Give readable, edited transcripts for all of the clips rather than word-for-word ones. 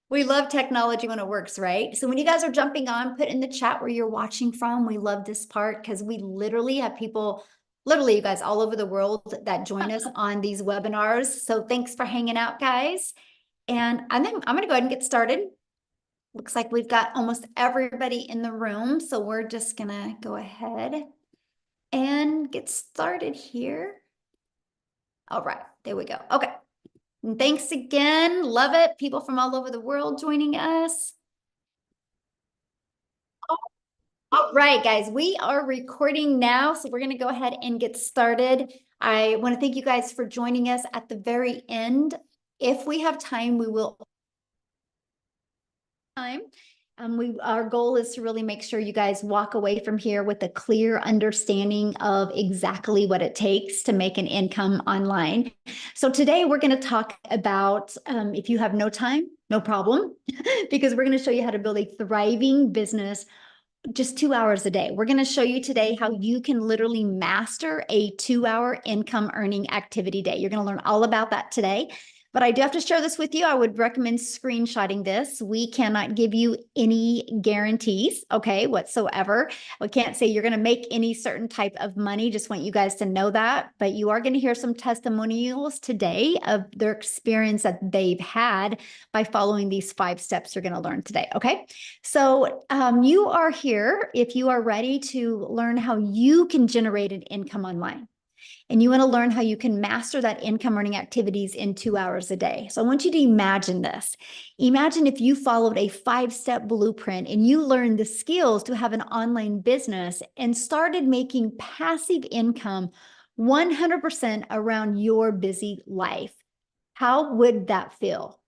We love technology when it works, right? So when you guys are jumping on, put in the chat where you're watching from. We love this part because we literally have people, literally you guys all over the world that join us on these webinars. So thanks for hanging out, guys. And I'm going to go ahead and get started. Looks like we've got almost everybody in the room. So we're just going to go ahead and get started here. All right, there we go. Okay. And thanks again. Love it. People from all over the world joining us. All right, guys, we are recording now, so we're going to go ahead and get started. I want to thank you guys for joining us at the very end. If we have time, we will time. Our goal is to really make sure you guys walk away from here with a clear understanding of exactly what it takes to make an income online. So today we're going to talk about if you have no time, no problem, because we're going to show you how to build a thriving business just 2 hours a day. We're going to show you today how you can literally master a 2 hour income earning activity day. You're going to learn all about that today. But I do have to share this with you. I would recommend screenshotting this. We cannot give you any guarantees, okay, whatsoever. We can't say you're going to make any certain type of money. Just want you guys to know that. But you are going to hear some testimonials today of their experience that they've had by following these 5 steps you're going to learn today, okay? So you are here if you are ready to learn how you can generate an income online. And you want to learn how you can master that income earning activities in 2 hours a day. So I want you to imagine this. Imagine if you followed a 5-step blueprint and you learned the skills to have an online business and started making passive income 100% around your busy life. How would that feel?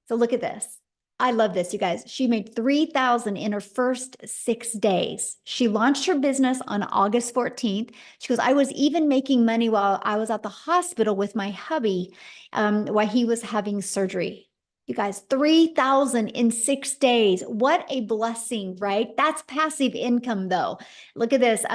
So look at this. I love this, you guys. She made 3,000 in her first 6 days. She launched her business on August 14th. She goes, I was even making money while I was at the hospital with my hubby while he was having surgery. You guys, 3,000 in 6 days. What a blessing, right? That's passive income though. Look at this. 2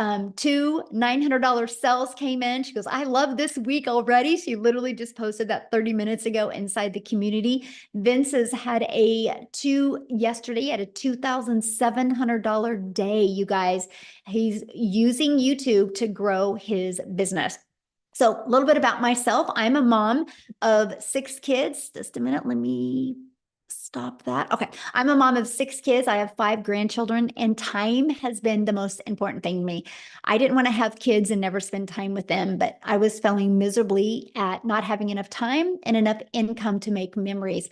$900 sales came in. She goes, I love this week already. She literally just posted that 30 minutes ago inside the community. Vince has had yesterday at a $2,700 day, you guys. He's using YouTube to grow his business. So a little bit about myself. I'm a mom of 6 kids. Just a minute. Let me stop that. Okay. I'm a mom of 6 kids. I have 5 grandchildren, and time has been the most important thing to me. I didn't want to have kids and never spend time with them, but I was failing miserably at not having enough time and enough income to make memories.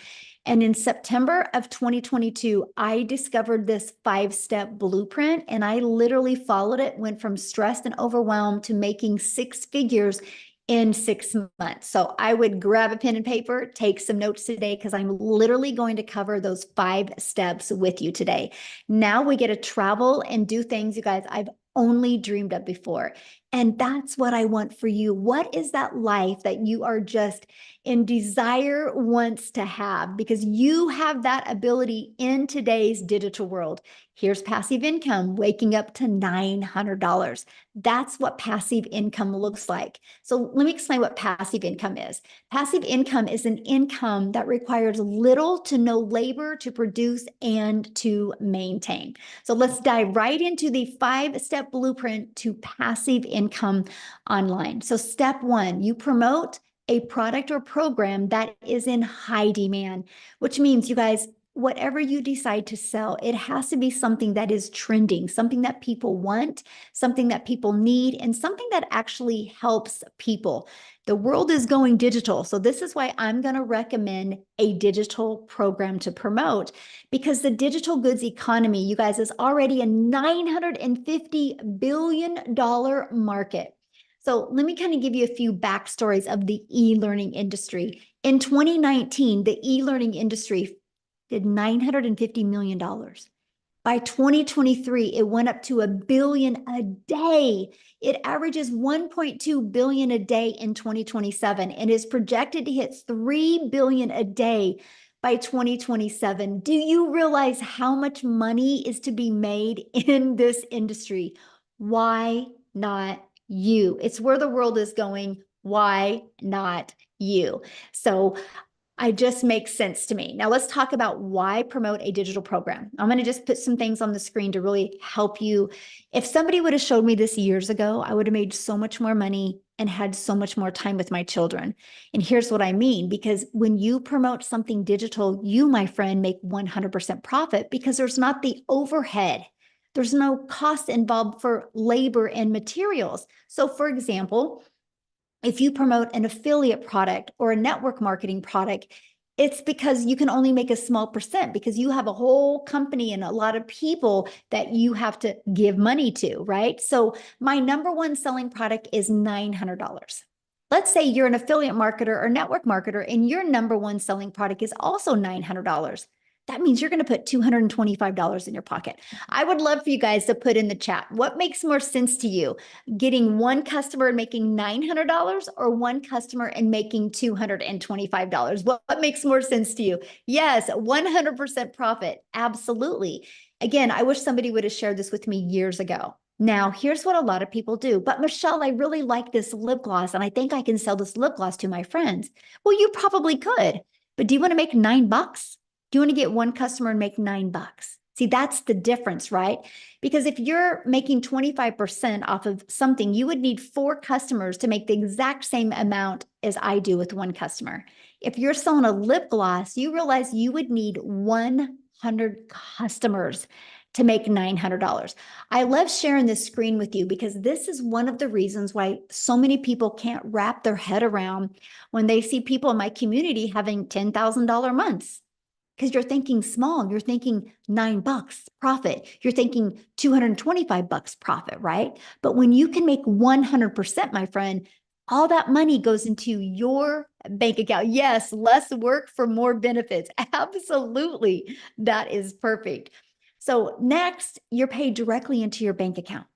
And in September of 2022, I discovered this 5-step blueprint, and I literally followed it, went from stressed and overwhelmed to making 6 figures in 6 months. So I would grab a pen and paper, take some notes today, because I'm literally going to cover those 5 steps with you today. Now we get to travel and do things, you guys, I've only dreamed of before. And that's what I want for you. What is that life that you are just in desire wants to have? Because you have that ability in today's digital world. Here's passive income, waking up to $900. That's what passive income looks like. So let me explain what passive income is. Passive income is an income that requires little to no labor to produce and to maintain. So let's dive right into the 5-step blueprint to passive income online. So step 1, you promote a product or program that is in high demand, which means, you guys, whatever you decide to sell, it has to be something that is trending, something that people want, something that people need, and something that actually helps people. The world is going digital. So this is why I'm going to recommend a digital program to promote, because the digital goods economy, you guys, is already a $950 billion market. So let me kind of give you a few backstories of the e-learning industry. In 2019, the e-learning industry did $950 million. By 2023, it went up to $1 billion a day. It averages $1.2 billion a day in 2027 and is projected to hit $3 billion a day by 2027. Do you realize how much money is to be made in this industry? Why not you? It's where the world is going. Why not you? So I just makes sense to me. Now let's talk about why promote a digital program. I'm going to just put some things on the screen to really help you. If somebody would have showed me this years ago, I would have made so much more money and had so much more time with my children. And here's what I mean, because when you promote something digital, you, my friend, make 100% profit because there's not the overhead. There's no cost involved for labor and materials. So for example, if you promote an affiliate product or a network marketing product, it's because you can only make a small percent because you have a whole company and a lot of people that you have to give money to, right? So my number one selling product is $900. Let's say you're an affiliate marketer or network marketer and your number one selling product is also $900. That means you're going to put $225 in your pocket. I would love for you guys to put in the chat, what makes more sense to you? Getting one customer and making $900 or one customer and making $225? What makes more sense to you? Yes, 100% profit. Absolutely. Again, I wish somebody would have shared this with me years ago. Now, here's what a lot of people do. But Michelle, I really like this lip gloss and I think I can sell this lip gloss to my friends. Well, you probably could, but do you want to make $9? Do you want to get one customer and make $9? See, that's the difference, right? Because if you're making 25% off of something, you would need 4 customers to make the exact same amount as I do with one customer. If you're selling a lip gloss, you realize you would need 100 customers to make $900. I love sharing this screen with you because this is one of the reasons why so many people can't wrap their head around when they see people in my community having $10,000 months. Because you're thinking small, you're thinking $9 profit, you're thinking $225 profit, right? But when you can make 100%, my friend, all that money goes into your bank account. Yes, less work for more benefits. Absolutely. That is perfect. So next, you're paid directly into your bank account.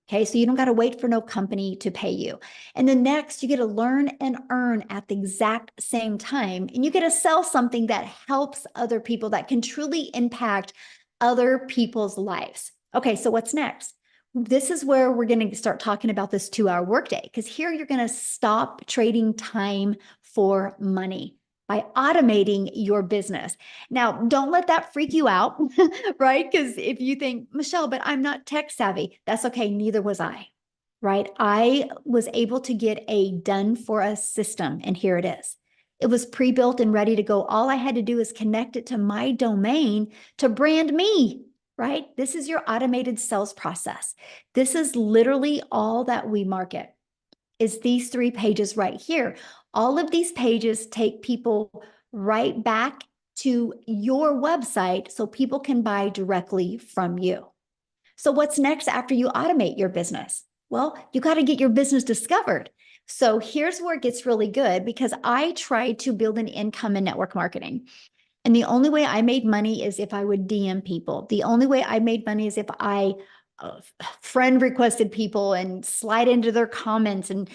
Okay, so you don't got to wait for no company to pay you. And then next, you get to learn and earn at the exact same time. And you get to sell something that helps other people, that can truly impact other people's lives. Okay, so what's next? This is where we're going to start talking about this 2-hour workday, because here you're going to stop trading time for money by automating your business. Now, don't let that freak you out, right? Because if you think, Michelle, but I'm not tech savvy, that's okay. Neither was I, right? I was able to get a done for us system, and here it is. It was pre-built and ready to go. All I had to do is connect it to my domain to brand me, right? This is your automated sales process. This is literally all that we market, is these 3 pages right here. All of these pages take people right back to your website so people can buy directly from you. So what's next after you automate your business? Well, you got to get your business discovered. So here's where it gets really good, because I tried to build an income in network marketing. And the only way I made money is if I would DM people. The only way I made money is if I friend requested people and slide into their comments and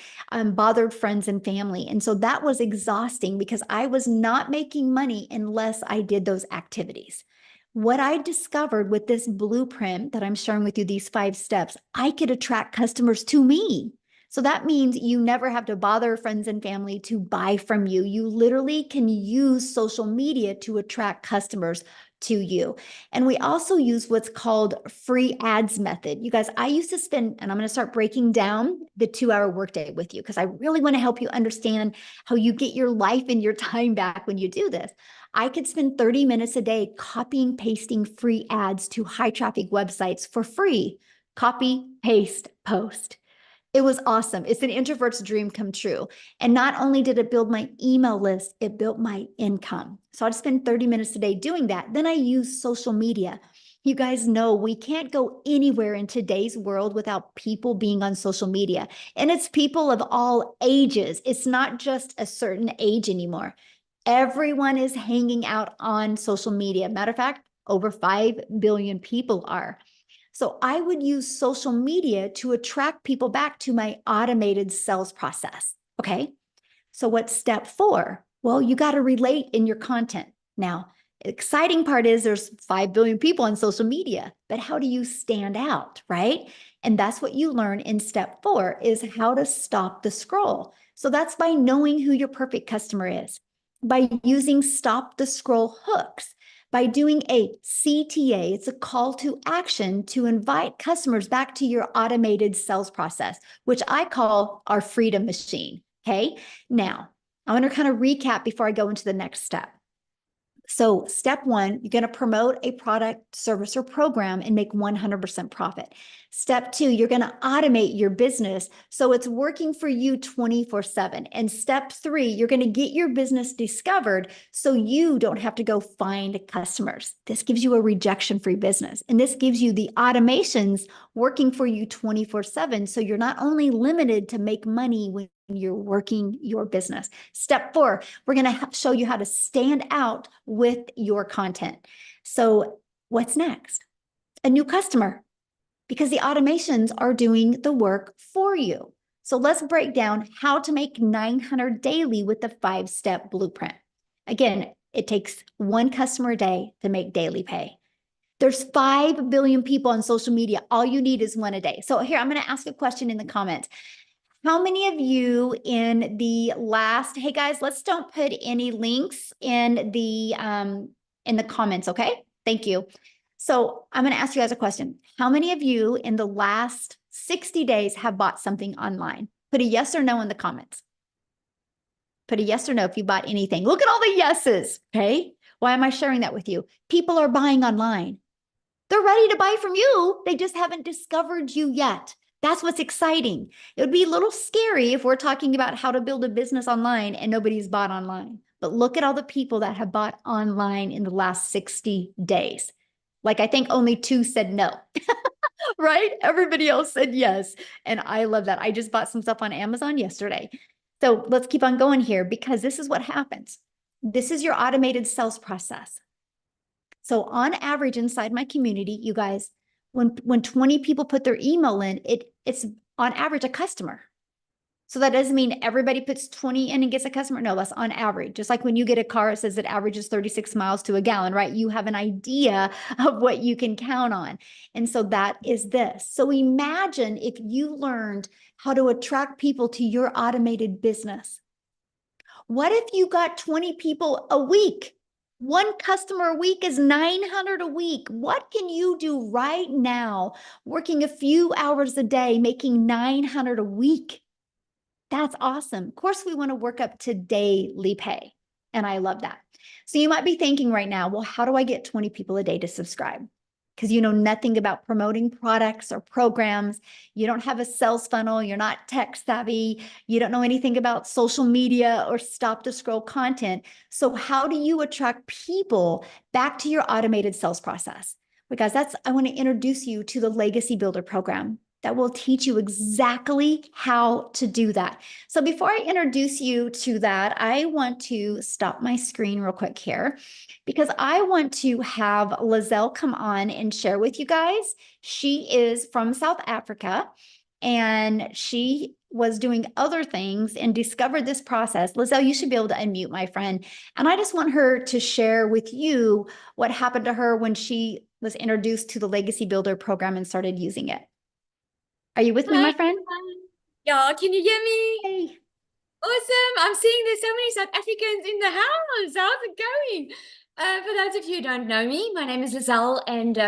bothered friends and family. And so that was exhausting because I was not making money unless I did those activities. What I discovered with this blueprint that I'm sharing with you, these 5 steps, I could attract customers to me. So that means you never have to bother friends and family to buy from you. You literally can use social media to attract customers to you. And we also use what's called free ads method. You guys, I used to spend, and I'm going to start breaking down the 2-hour workday with you because I really want to help you understand how you get your life and your time back when you do this. I could spend 30 minutes a day copying, pasting free ads to high traffic websites for free. Copy, paste, post. It was awesome. It's an introvert's dream come true. And not only did it build my email list, it built my income. So I'd spend 30 minutes a day doing that. Then I use social media. You guys know we can't go anywhere in today's world without people being on social media. And it's people of all ages. It's not just a certain age anymore. Everyone is hanging out on social media. Matter of fact, over 5 billion people are. So I would use social media to attract people back to my automated sales process. Okay. So what's step 4? Well, you got to relate in your content. Now, exciting part is there's 5 billion people on social media, but how do you stand out, right? And that's what you learn in step 4 is how to stop the scroll. So that's by knowing who your perfect customer is. by using stop the scroll hooks, by doing a CTA, it's a call to action to invite customers back to your automated sales process, which I call our freedom machine. Okay. Now, I want to kind of recap before I go into the next step. So step one, you're going to promote a product, service, or program and make 100% profit. Step two, you're going to automate your business so it's working for you 24/7. And step three, you're going to get your business discovered so you don't have to go find customers. This gives you a rejection-free business. And this gives you the automations working for you 24/7. So you're not only limited to make money when you're working your business. Step four, we're going to show you how to stand out with your content. So what's next? A new customer, because the automations are doing the work for you. So let's break down how to make 900 daily with the 5-step blueprint. Again, it takes one customer a day to make daily pay. There's 5 billion people on social media. All you need is one a day. So here, I'm going to ask a question in the comments. How many of you in the last, hey guys, let's don't put any links in the comments, okay? Thank you. So I'm going to ask you guys a question. How many of you in the last 60 days have bought something online? Put a yes or no in the comments. Put a yes or no if you bought anything. Look at all the yeses, okay? Why am I sharing that with you? People are buying online. They're ready to buy from you. They just haven't discovered you yet. That's what's exciting. It would be a little scary if we're talking about how to build a business online and nobody's bought online. But look at all the people that have bought online in the last 60 days. Like, I think only 2 said no, right? Everybody else said yes. And I love that. I just bought some stuff on Amazon yesterday. So let's keep on going here because this is what happens. This is your automated sales process. So on average inside my community, you guys, when 20 people put their email in, it's on average a customer. So that doesn't mean everybody puts 20 in and gets a customer. No, that's on average. Just like when you get a car, it says it averages 36 miles to a gallon, right? You have an idea of what you can count on. And so that is this. So imagine if you learned how to attract people to your automated business. What if you got 20 people a week? One customer a week is 900 a week. What can you do right now, working a few hours a day, making 900 a week? That's awesome. Of course, we want to work up to daily pay. And I love that. So you might be thinking right now, well, how do I get 20 people a day to subscribe? Because you know nothing about promoting products or programs. You don't have a sales funnel. You're not tech savvy. You don't know anything about social media or stop the scroll content. So how do you attract people back to your automated sales process? Because I want to introduce you to the Legacy Builder program that will teach you exactly how to do that. So before I introduce you to that, I want to stop my screen real quick here because I want to have Lizelle come on and share with you guys. She is from South Africa and she was doing other things and discovered this process. Lizelle, you should be able to unmute, my friend. And I just want her to share with you what happened to her when she was introduced to the Legacy Builder program and started using it. Are you with me, Hi, my friend? yeah, can you hear me? Hey. Awesome. I'm seeing there's so many South Africans in the house. How's it going? For those of you who don't know me, my name is Lizelle, and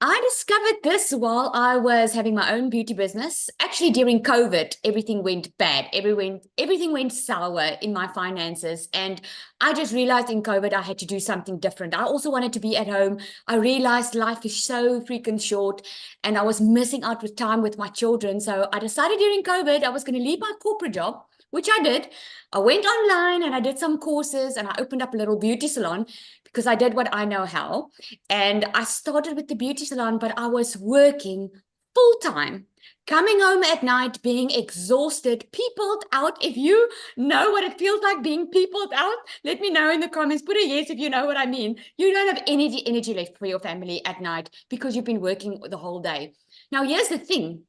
I discovered this while I was having my own beauty business. Actually, during COVID, everything went bad. Everything went sour in my finances, and I just realized in COVID I had to do something different. I also wanted to be at home. I realized life is so freaking short, and I was missing out with time with my children. So I decided during COVID I was going to leave my corporate job, which I did. I went online and I did some courses and I opened up a little beauty salon because I did what I know how. And I started with the beauty salon, but I was working full time, coming home at night, being exhausted, peopled out. If you know what it feels like being peopled out, let me know in the comments. Put a yes if you know what I mean. You don't have energy left for your family at night because you've been working the whole day. Now, here's the thing.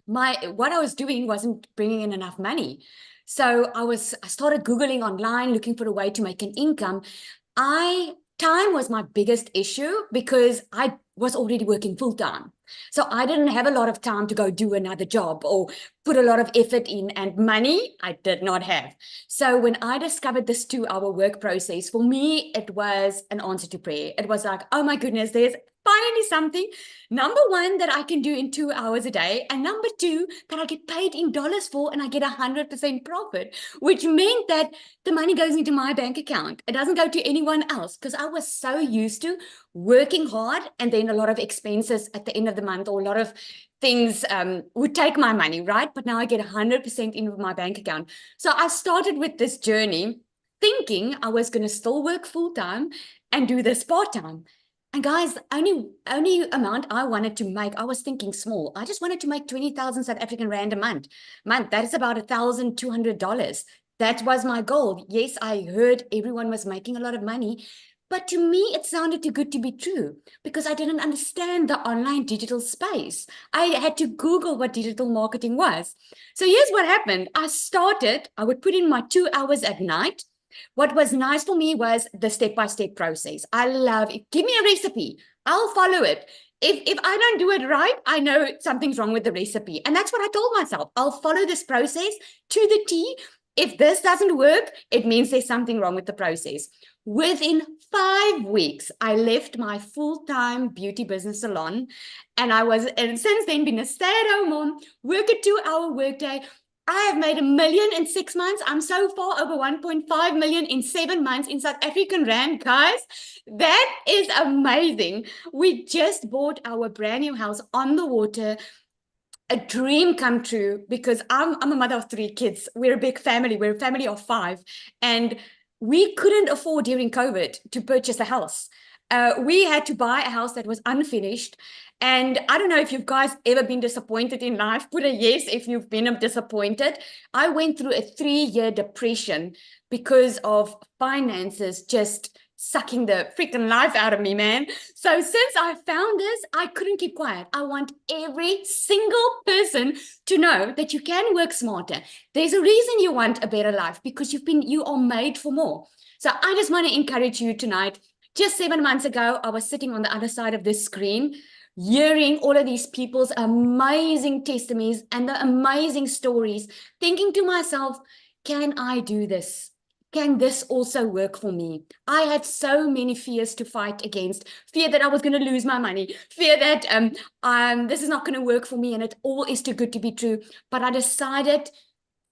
What I was doing wasn't bringing in enough money. So I started Googling online, looking for a way to make an income. Time was my biggest issue because I was already working full time. So I didn't have a lot of time to go do another job or put a lot of effort in, and money I did not have. So when I discovered this 2-hour work process, for me, it was an answer to prayer. It was like, oh my goodness, there's finally something, number one, that I can do in 2 hours a day, and number two, that I get paid in dollars for, and I get 100% profit, which meant that the money goes into my bank account. It doesn't go to anyone else, because I was so used to working hard and then a lot of expenses at the end of the month, or a lot of things would take my money, right? But now I get 100% in my bank account. So I started with this journey thinking I was going to still work full-time and do this part-time. And guys, only amount I wanted to make, I was thinking small. I just wanted to make 20,000 South African Rand a month. That is about $1,200. That was my goal. Yes, I heard everyone was making a lot of money, but to me, it sounded too good to be true because I didn't understand the online digital space. I had to Google what digital marketing was. So here's what happened. I would put in my 2 hours at night. What was nice for me was the step-by-step process. I love it. Give me a recipe. I'll follow it. If I don't do it right, I know something's wrong with the recipe. And that's what I told myself. I'll follow this process to the T. If this doesn't work, it means there's something wrong with the process. Within 5 weeks, I left my full-time beauty business salon, and since then been a stay-at-home mom, work a 2-hour workday. I have made $1 million in 6 months. I'm so far over 1.5 million in 7 months in South African Rand, guys. That is amazing. We just bought our brand new house on the water. A dream come true because I'm a mother of 3 kids. We're a big family. We're a family of 5. And we couldn't afford during COVID to purchase a house. We had to buy a house that was unfinished. And I don't know if you guys ever been disappointed in life. Put a yes if you've been disappointed. I went through a 3-year depression because of finances just sucking the freaking life out of me, man. So since I found this, I couldn't keep quiet. I want every single person to know that you can work smarter. There's a reason you want a better life because you are made for more. So I just want to encourage you tonight. Just 7 months ago, I was sitting on the other side of this screen, hearing all of these people's amazing testimonies and the amazing stories, thinking to myself, can I do this? Can this also work for me? I had so many fears to fight against. Fear that I was going to lose my money. Fear that this is not going to work for me and it all is too good to be true. But I decided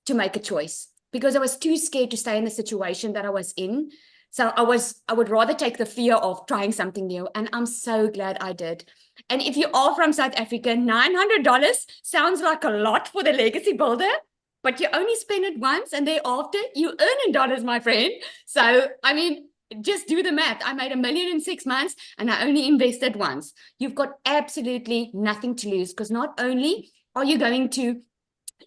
to make a choice because I was too scared to stay in the situation that I was in. So I would rather take the fear of trying something new. And I'm so glad I did. And if you are from South Africa, $900 sounds like a lot for the legacy builder. But you only spend it once and thereafter you earn in dollars, my friend. So, I mean, just do the math. I made $1 million in 6 months and I only invested once. You've got absolutely nothing to lose because not only are you going to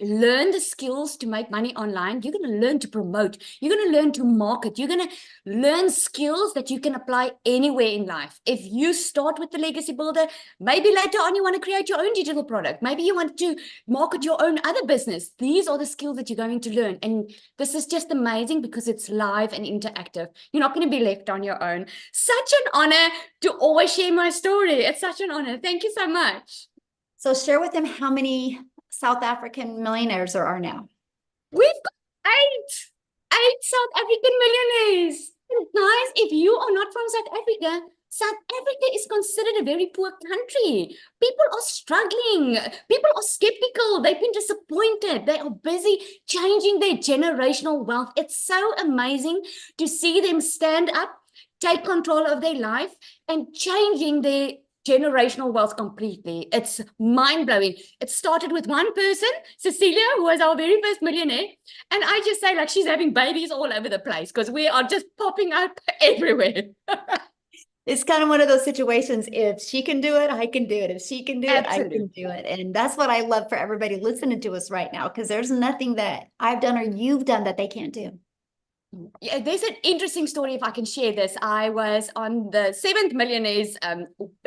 learn the skills to make money online, you're going to learn to promote, you're going to learn to market, you're going to learn skills that you can apply anywhere in life. If you start with the legacy builder, maybe later on you want to create your own digital product, maybe you want to market your own other business. These are the skills that you're going to learn, and this is just amazing because it's live and interactive. You're not going to be left on your own. Such an honor to always share my story. It's such an honor. Thank you so much. So share with them how many South African millionaires there are now. We've got 8 South African millionaires. And guys, if you are not from South Africa, South Africa is considered a very poor country. People are struggling. People are skeptical. They've been disappointed. They are busy changing their generational wealth. It's so amazing to see them stand up, take control of their life, and changing their generational wealth completely. It's mind-blowing. It started with one person, Cecilia, who was our very first millionaire. And I just say, like, she's having babies all over the place because we are just popping up everywhere. It's kind of one of those situations. If she can do it, I can do it. If she can do it, I can do it. And that's what I love for everybody listening to us right now, because there's nothing that I've done or you've done that they can't do. Yeah, there's an interesting story if I can share this. I was on the 7th Millionaires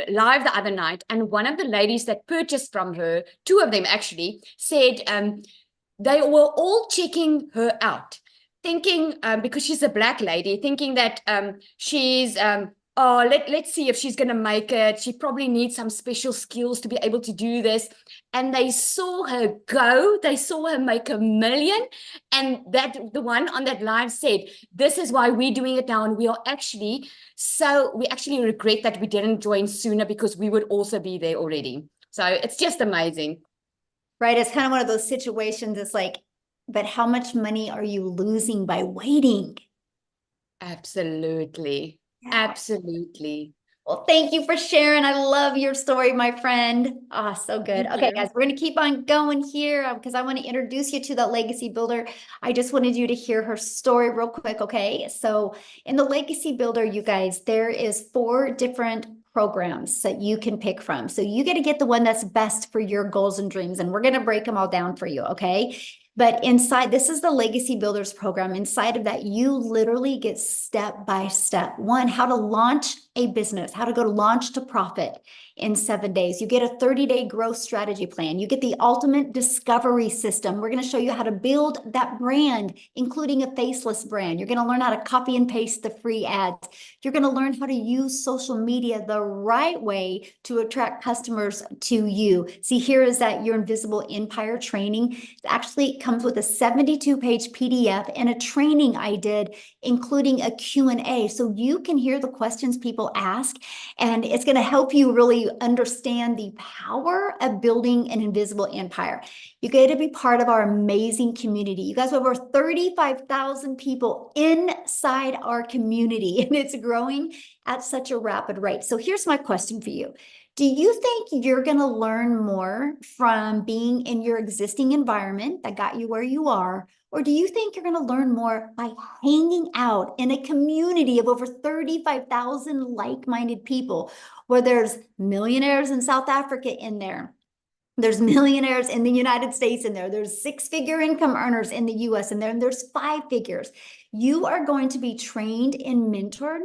live the other night, and one of the ladies that purchased from her, 2 of them actually, said they were all checking her out, thinking, because she's a black lady, thinking that she's oh, let's see if she's going to make it. She probably needs some special skills to be able to do this. And they saw her go, they saw her make 1 million. And that the one on that live said, this is why we're doing it now. And we actually regret that we didn't join sooner, because we would also be there already. So it's just amazing. Right? It's kind of one of those situations. It's like, but how much money are you losing by waiting? Absolutely. Yeah. Absolutely. Well, thank you for sharing. I love your story, my friend. Ah, so good. Thank Okay, you. guys, we're going to keep on going here because I want to introduce you to the legacy builder. I just wanted you to hear her story real quick, okay? So in the legacy builder, you guys, there is 4 different programs that you can pick from. So you got to get the one that's best for your goals and dreams, and we're going to break them all down for you, okay? But inside, this is the Legacy Builders program. Inside of that, you literally get step by step. 1, how to launch a business, how to go to launch to profit in 7 days. You get a 30-day growth strategy plan. You get the ultimate discovery system. We're going to show you how to build that brand, including a faceless brand. You're going to learn how to copy and paste the free ads. You're going to learn how to use social media the right way to attract customers to you. See, here is that Your Invisible Empire training. It actually comes with a 72-page PDF and a training I did, including a Q&A. So you can hear the questions people ask, and it's going to help you really understand the power of building an invisible empire. You get to be part of our amazing community. You guys have over 35,000 people inside our community, and it's growing at such a rapid rate. So here's my question for you. Do you think you're going to learn more from being in your existing environment that got you where you are? Or do you think you're going to learn more by hanging out in a community of over 35,000 like-minded people, where there's millionaires in South Africa in there? There's millionaires in the United States in there. There's 6-figure income earners in the US in there, and there's 5 figures. You are going to be trained and mentored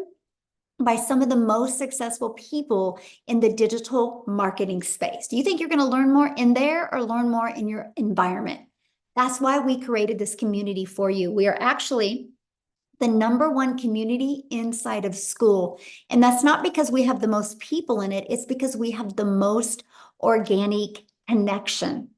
by some of the most successful people in the digital marketing space. Do you think you're going to learn more in there or learn more in your environment? That's why we created this community for you. We are actually the #1 community inside of school. And that's not because we have the most people in it. It's because we have the most organic connection.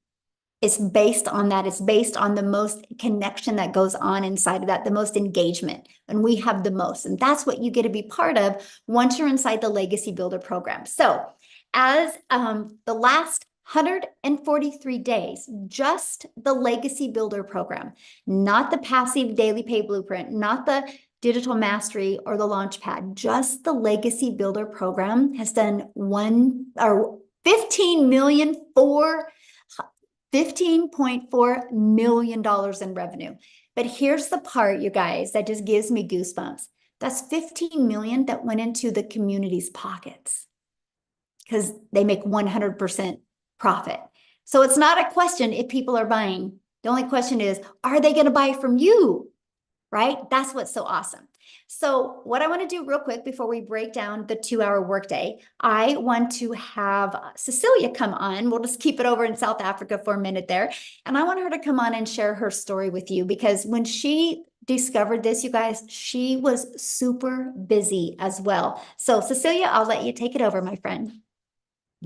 It's based on that. It's based on the most connection that goes on inside of that, the most engagement. And we have the most. And that's what you get to be part of once you're inside the Legacy Builder program. So as the last 143 days, just the Legacy Builder program, not the passive daily pay blueprint, not the digital mastery or the launchpad, just the Legacy Builder program has done 15.4 million dollars in revenue. But here's the part, you guys, that just gives me goosebumps. That's 15 million that went into the community's pockets because they make 100% profit. So it's not a question if people are buying. The only question is, are they going to buy from you? Right? That's what's so awesome. So what I want to do real quick before we break down the 2-hour workday, I want to have Cecilia come on. We'll just keep it over in South Africa for a minute there. And I want her to come on and share her story with you, because when she discovered this, you guys, she was super busy as well. So Cecilia, I'll let you take it over, my friend.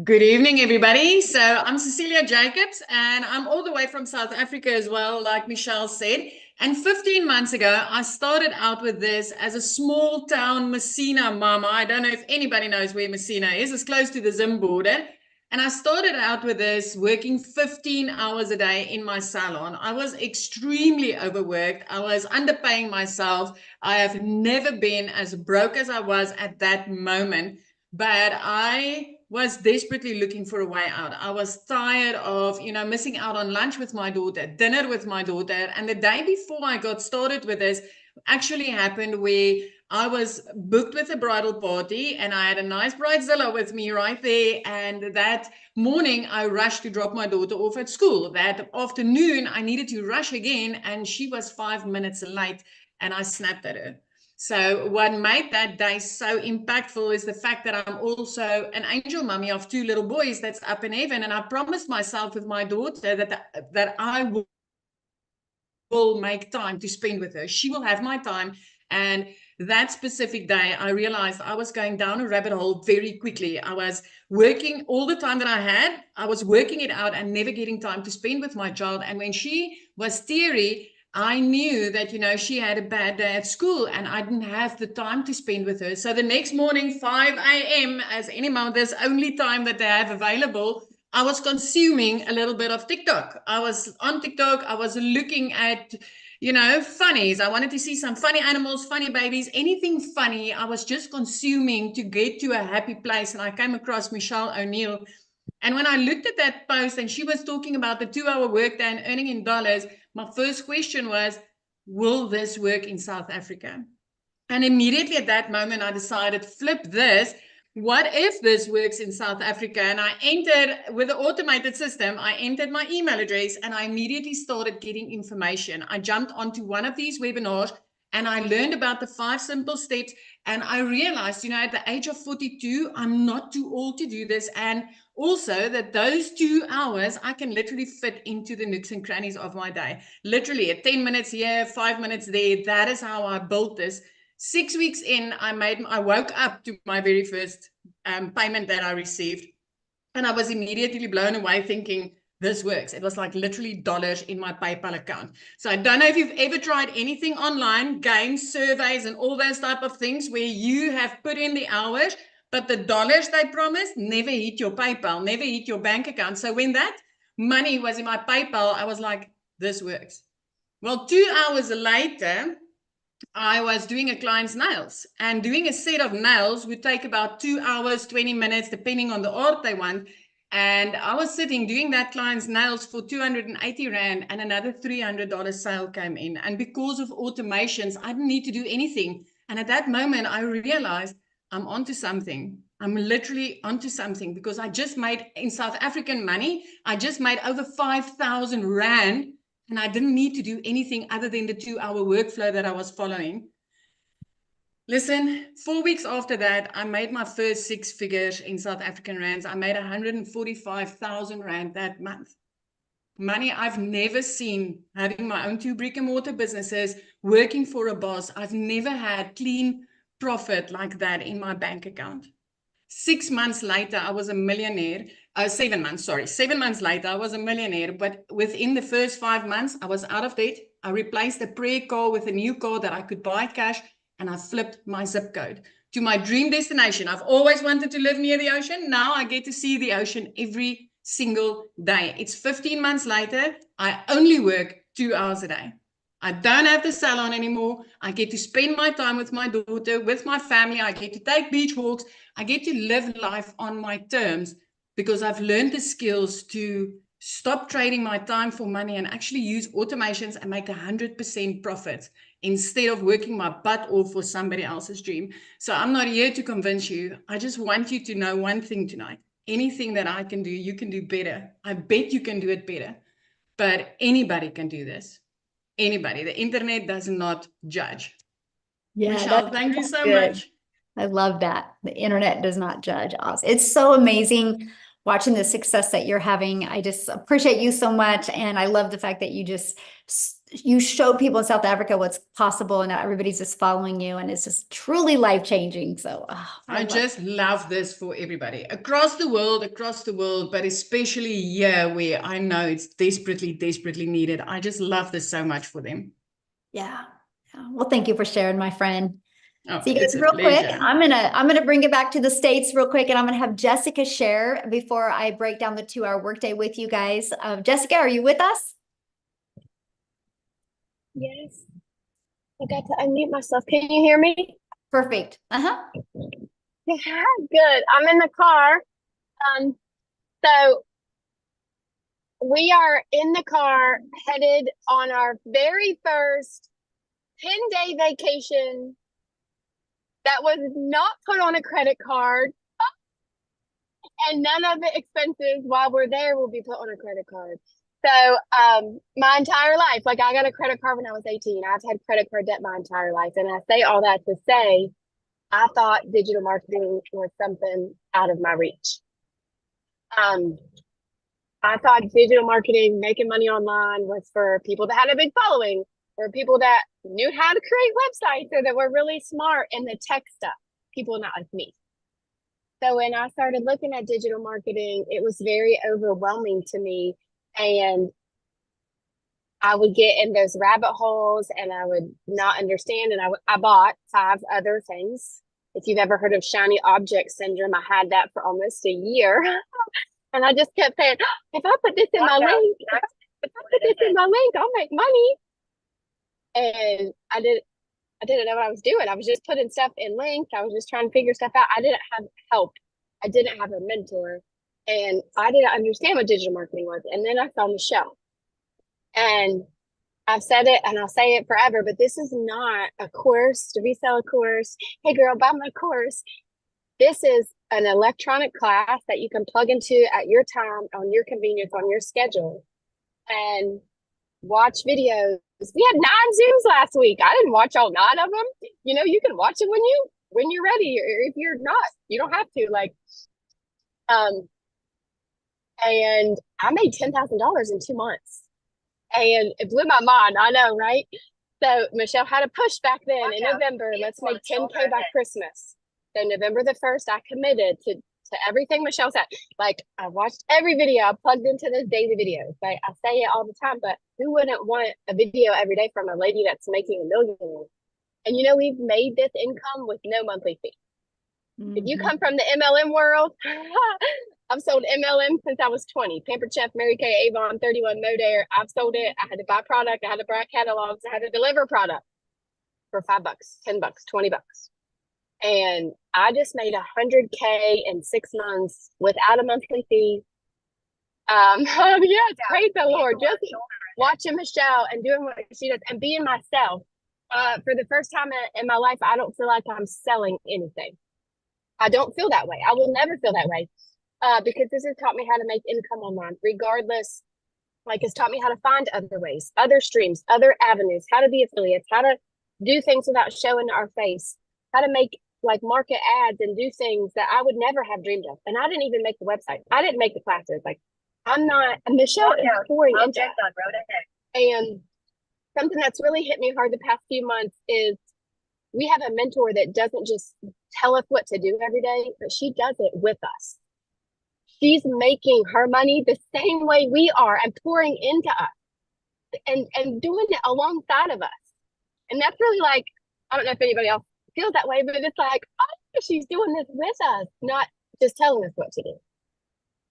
Good evening, everybody. So I'm Cecilia Jacobs, and I'm all the way from South Africa as well, like Michelle said. And 15 months ago, I started out with this as a small town Messina mama. I don't know if anybody knows where Messina is. It's close to the Zim border. And I started out with this working 15 hours a day in my salon. I was extremely overworked. I was underpaying myself. I have never been as broke as I was at that moment. But I was desperately looking for a way out. I was tired of, missing out on lunch with my daughter, dinner with my daughter. And the day before I got started with this actually happened where I was booked with a bridal party and I had a nice bridezilla with me right there. And that morning I rushed to drop my daughter off at school. That afternoon I needed to rush again, and she was 5 minutes late, and I snapped at her. So what made that day so impactful is the fact that I'm also an angel mummy of 2 little boys that's up in heaven. And I promised myself with my daughter that I will make time to spend with her. She will have my time. And that specific day, I realized I was going down a rabbit hole very quickly. I was working all the time that I had. I was working it out and never getting time to spend with my child. And when she was teary, I knew that, you know, she had a bad day at school and I didn't have the time to spend with her. So the next morning, 5 a.m., as any mother's only time that they have available, I was consuming a little bit of TikTok. I was on TikTok. I was looking at, you know, funnies. I wanted to see some funny animals, funny babies, anything funny. I was just consuming to get to a happy place. And I came across Michelle O'Neill. And when I looked at that post and she was talking about the 2-hour workday and earning in dollars, my first question was, will this work in South Africa? And immediately at that moment, I decided, flip this. What if this works in South Africa? And I entered with the automated system, I entered my email address and I immediately started getting information. I jumped onto one of these webinars and I learned about the 5 simple steps. And I realized, you know, at the age of 42, I'm not too old to do this. And also that those 2 hours, I can literally fit into the nooks and crannies of my day. Literally at 10 minutes here, 5 minutes there. That is how I built this. 6 weeks in, I woke up to my very first payment that I received. And I was immediately blown away thinking, this works. It was like literally dollars in my PayPal account. So I don't know if you've ever tried anything online, games, surveys, and all those type of things where you have put in the hours, but the dollars they promised never hit your PayPal, never hit your bank account. So when that money was in my PayPal, I was like, this works. Well, 2 hours later, I was doing a client's nails, and doing a set of nails would take about 2 hours, 20 minutes, depending on the art they want. And I was sitting doing that client's nails for 280 Rand, and another $300 sale came in. And because of automations, I didn't need to do anything. And at that moment, I realized I'm onto something. I'm literally onto something, because I just made, in South African money, I just made over 5,000 Rand. And I didn't need to do anything other than the 2-hour workflow that I was following. Listen, 4 weeks after that, I made my first 6 figures in South African rands. I made 145,000 Rand that month. Money I've never seen, having my own 2 brick and mortar businesses, working for a boss. I've never had clean profit like that in my bank account. 6 months later, I was a millionaire. 7 months, sorry. 7 months later, I was a millionaire. But within the first 5 months, I was out of debt. I replaced a prayer car with a new car that I could buy cash. And I flipped my zip code to my dream destination. I've always wanted to live near the ocean. Now I get to see the ocean every single day. It's 15 months later. I only work 2 hours a day. I don't have the salon anymore. I get to spend my time with my daughter, with my family. I get to take beach walks. I get to live life on my terms, because I've learned the skills to stop trading my time for money and actually use automations and make 100% profit instead of working my butt off for somebody else's dream. So I'm not here to convince you. I just want you to know one thing tonight. Anything that I can do, you can do better. I bet you can do it better. But anybody can do this. Anybody. The internet does not judge. Yeah, Michelle, thank you so good. much. I love that. The internet does not judge us. It's so amazing watching the success that you're having. I just appreciate you so much. And I love the fact that you show people in South Africa what's possible, and everybody's just following you, and it's just truly life-changing. So I just love this for everybody across the world, but especially here where I know it's desperately, desperately needed. I just love this so much for them. Yeah. Well, thank you for sharing, my friend. Oh, So you guys, real quick, I'm gonna bring it back to the States real quick, and I'm gonna have Jessica share before I break down the 2-hour workday with you guys. Jessica, are you with us? Yes. I got to unmute myself. Can you hear me? Perfect. Good. I'm in the car. So we are in the car headed on our very first 10-day vacation that was not put on a credit card, and none of the expenses while we're there will be put on a credit card. So my entire life, like I got a credit card when I was 18. I've had credit card debt my entire life. And I say all that to say, I thought digital marketing was something out of my reach. I thought digital marketing, making money online, was for people that had a big following or people that knew how to create websites or that were really smart in the tech stuff, people not like me. So when I started looking at digital marketing, it was very overwhelming to me. And I would get in those rabbit holes and I would not understand. And I bought 5 other things. If you've ever heard of shiny object syndrome, I had that for almost a year. And I just kept saying, if I put this in my link, if I put this in my link, I'll make money. And I didn't know what I was doing. I was just putting stuff in links. I was just trying to figure stuff out. I didn't have help. I didn't have a mentor. And I didn't understand what digital marketing was. And then I saw Michelle. And I've said it and I'll say it forever, but this is not a course to resell a course. Hey girl, buy my course. This is an electronic class that you can plug into at your time, on your convenience, on your schedule, and watch videos. We had 9 Zooms last week. I didn't watch all 9 of them. You know, you can watch it when you're ready, or if you're not, you don't have to. And I made $10,000 in 2 months. And it blew my mind. I know, right? So Michelle had a push back then in November. Let's make 10K by Christmas. So November the 1st, I committed to everything Michelle said. Like, I watched every video. I plugged into those daily videos. Like, I say it all the time, but who wouldn't want a video every day from a lady that's making $1 million? And you know, we've made this income with no monthly fee. Mm-hmm. If you come from the MLM world, I've sold MLM since I was 20. Pampered Chef, Mary Kay, Avon, 31 Modair. I've sold it. I had to buy product. I had to buy catalogs. I had to deliver product for $5, $10, $20. And I just made $100K in 6 months without a monthly fee. Yes, praise the Lord. Just watching Michelle and doing what she does and being myself. For the first time in my life, I don't feel like I'm selling anything. I don't feel that way. I will never feel that way. Because this has taught me how to make income online, regardless. Like, it's taught me how to find other ways, other streams, other avenues, how to be affiliates, how to do things without showing our face, how to make like market ads and do things that I would never have dreamed of. And I didn't even make the website. I didn't make the classes. Like, I'm not, Michelle is pouring into it. And something that's really hit me hard the past few months is we have a mentor that doesn't just tell us what to do every day, but she does it with us. She's making her money the same way we are and pouring into us and doing it alongside of us. And that's really like, I don't know if anybody else feels that way, but it's like, oh, she's doing this with us, not just telling us what to do.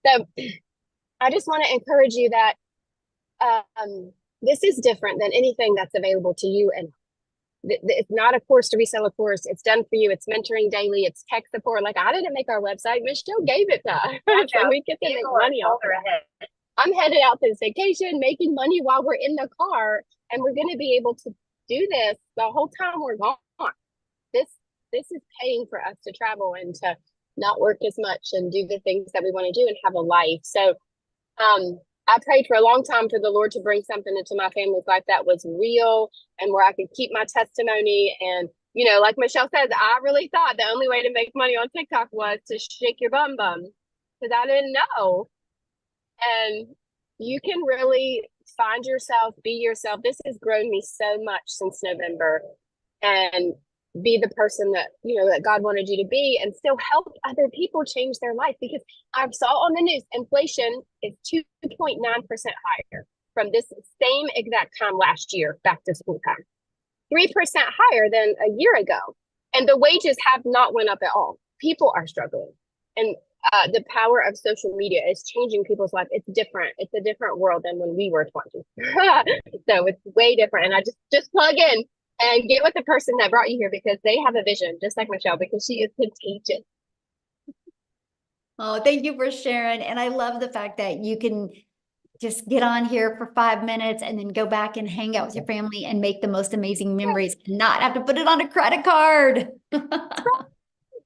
So I just want to encourage you that this is different than anything that's available to you. And it's not a course to resell a course. It's done for you. It's mentoring daily. It's tech support. Like, I didn't make our website. Michelle gave it to us. So we get to make money off of it. I'm headed out to this vacation, making money while we're in the car. And we're going to be able to do this the whole time we're gone. This is paying for us to travel and to not work as much and do the things that we want to do and have a life. So I prayed for a long time for the Lord to bring something into my family's life that was real and where I could keep my testimony. And, you know, like Michelle says, I really thought the only way to make money on TikTok was to shake your bum because I didn't know. And you can really find yourself, be yourself. This has grown me so much since November, and be the person that, you know, that God wanted you to be, and still help other people change their life. Because I saw on the news, inflation is 2.9% higher from this same exact time last year, back to school time, 3% higher than a year ago. And the wages have not went up at all. People are struggling. And the power of social media is changing people's life. It's different. It's a different world than when we were 20. So it's way different. And I just plug in and get with the person that brought you here, because they have a vision, just like Michelle, because she is contagious. Oh, thank you for sharing. And I love the fact that you can just get on here for 5 minutes and then go back and hang out with your family and make the most amazing memories and not have to put it on a credit card.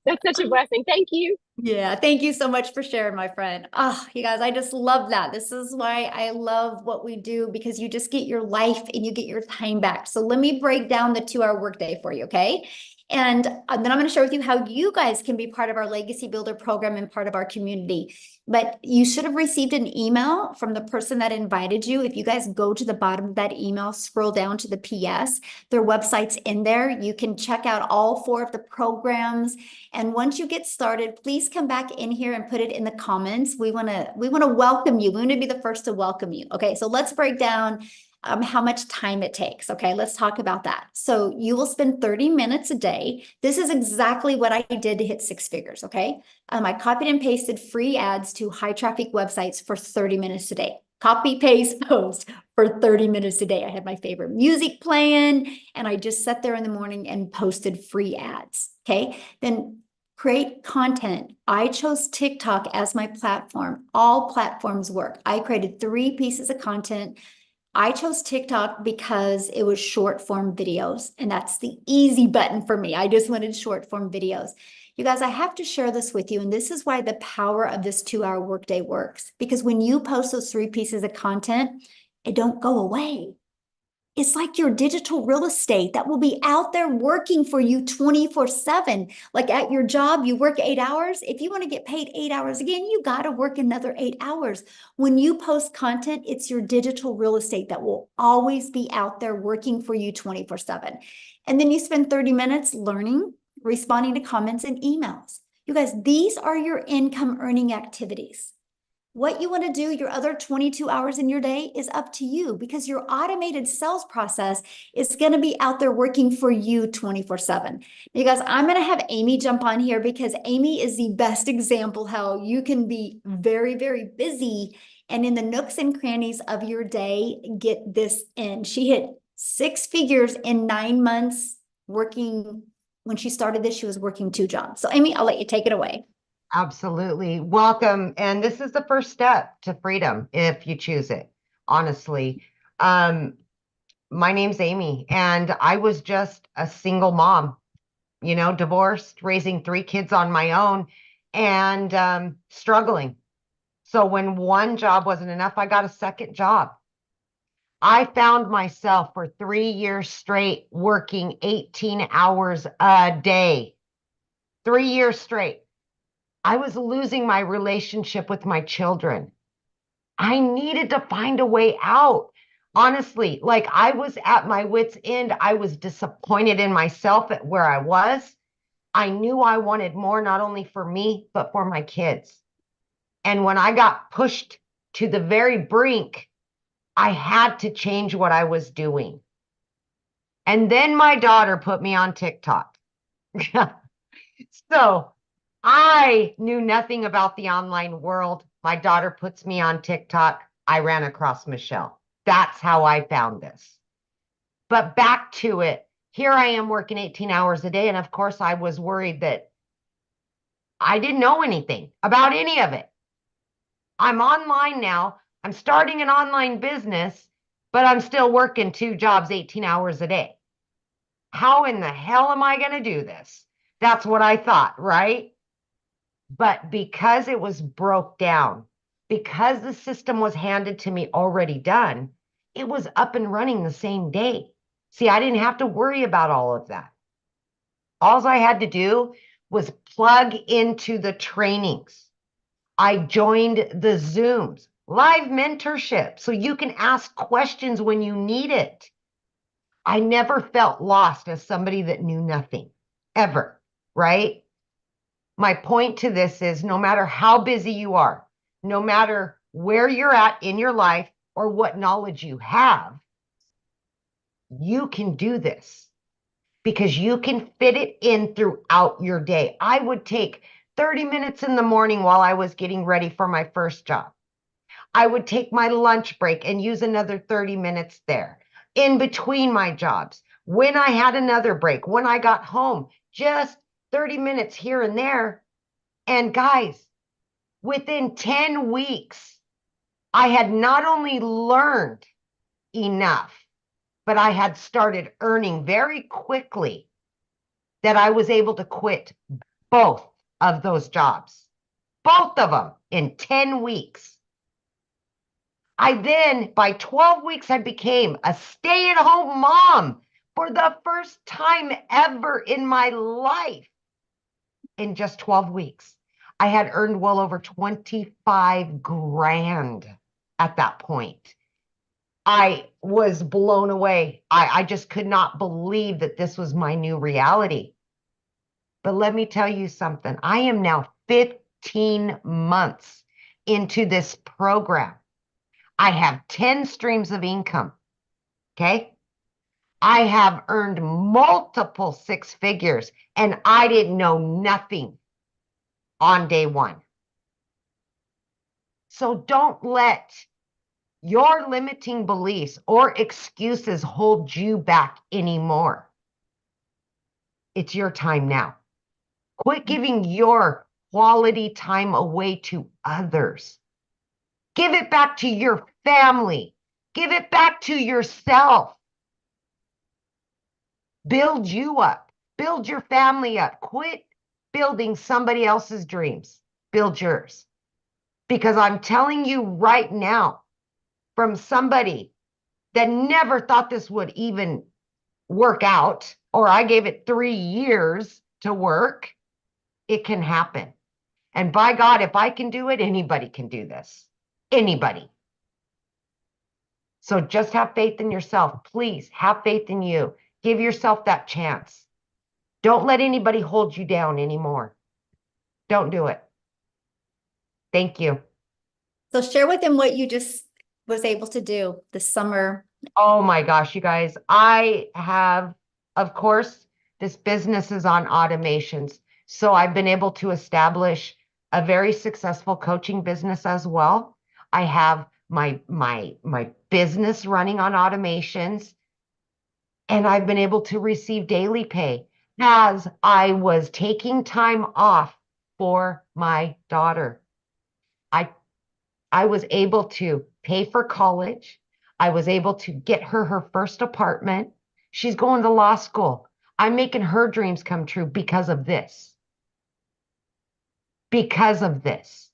That's such a blessing. Thank you. Yeah, thank you so much for sharing, my friend. Oh, you guys, I just love that. This is why I love what we do, because you just get your life and you get your time back. So let me break down the 2-hour workday for you, okay? And then I'm going to share with you how you guys can be part of our Legacy Builder program and part of our community. But you should have received an email from the person that invited you. If you guys go to the bottom of that email, scroll down to the PS, their website's in there. You can check out all 4 of the programs. And once you get started, please come back in here and put it in the comments. We want to welcome you. We want to be the first to welcome you. Okay, so let's break down how much time it takes. Okay, let's talk about that. So you will spend 30 minutes a day. This is exactly what I did to hit 6 figures. Okay, I copied and pasted free ads to high traffic websites for 30 minutes a day. Copy, paste, post for 30 minutes a day. I had my favorite music playing, and I just sat there in the morning and posted free ads. Okay, then create content. I chose TikTok as my platform. All platforms work. I created 3 pieces of content. I chose TikTok because it was short form videos, and that's the easy button for me. I just wanted short form videos. You guys, I have to share this with you, and this is why the power of this 2-hour workday works. Because when you post those 3 pieces of content, it don't go away. It's like your digital real estate that will be out there working for you 24/7. Like at your job, you work 8 hours. If you want to get paid 8 hours again, you got to work another 8 hours. When you post content, it's your digital real estate that will always be out there working for you 24/7. And then you spend 30 minutes learning, responding to comments and emails. You guys, these are your income earning activities. What you want to do your other 22 hours in your day is up to you, because your automated sales process is going to be out there working for you 24/7. You guys, I'm going to have Amy jump on here, because Amy is the best example how you can be very, very busy and in the nooks and crannies of your day, get this in. She hit 6 figures in 9 months working. When she started this, she was working 2 jobs. So Amy, I'll let you take it away. Absolutely. Welcome. And this is the first step to freedom if you choose it, honestly. My name's Amy, and I was just a single mom, divorced, raising 3 kids on my own, and struggling. So when one job wasn't enough, I got a second job. I found myself for 3 years straight working 18 hours a day. 3 years straight. I was losing my relationship with my children. I needed to find a way out. Honestly, like I was at my wit's end. I was disappointed in myself at where I was. I knew I wanted more, not only for me, but for my kids. And when I got pushed to the very brink, I had to change what I was doing. And then my daughter put me on TikTok. So I knew nothing about the online world. My daughter puts me on TikTok. I ran across Michelle. That's how I found this. But back to it. Here I am working 18 hours a day. And of course, I was worried that I didn't know anything about any of it. I'm online now. I'm starting an online business, but I'm still working 2 jobs, 18 hours a day. How in the hell am I going to do this? That's what I thought, right? But because it was broke down, because the system was handed to me already done, it was up and running the same day. See, I didn't have to worry about all of that. All I had to do was plug into the trainings. I joined the Zooms, live mentorship, so you can ask questions when you need it. I never felt lost as somebody that knew nothing, ever, right? My point to this is no matter how busy you are, no matter where you're at in your life or what knowledge you have, you can do this because you can fit it in throughout your day. I would take 30 minutes in the morning while I was getting ready for my first job. I would take my lunch break and use another 30 minutes there in between my jobs. When I had another break, when I got home, just 30 minutes here and there. And guys, within 10 weeks, I had not only learned enough, but I had started earning very quickly that I was able to quit both of those jobs, both of them in 10 weeks. I then, by 12 weeks, I became a stay-at-home mom for the first time ever in my life in just 12 weeks. I had earned well over 25 grand at that point. I was blown away. I just could not believe that this was my new reality. But let me tell you something. I am now 15 months into this program. I have 10 streams of income. Okay. I have earned multiple six figures and I didn't know nothing on day one. So don't let your limiting beliefs or excuses hold you back anymore. It's your time now. Quit giving your quality time away to others. Give it back to your family. Give it back to yourself. Build you up. Build your family up. Quit building somebody else's dreams. Build yours. Because I'm telling you right now, from somebody that never thought this would even work out, or I gave it 3 years to work, it can happen. And by God, if I can do it, anybody can do this. Anybody. So just have faith in yourself. Please have faith in you. Give yourself that chance. Don't let anybody hold you down anymore. Don't do it. Thank you. So share with them what you just was able to do this summer. Oh my gosh, you guys. I have, of course, this business is on automations. So I've been able to establish a very successful coaching business as well. I have my business running on automations, and I've been able to receive daily pay as I was taking time off for my daughter. I was able to pay for college. I was able to get her first apartment. She's going to law school. I'm making her dreams come true because of this. Because of this.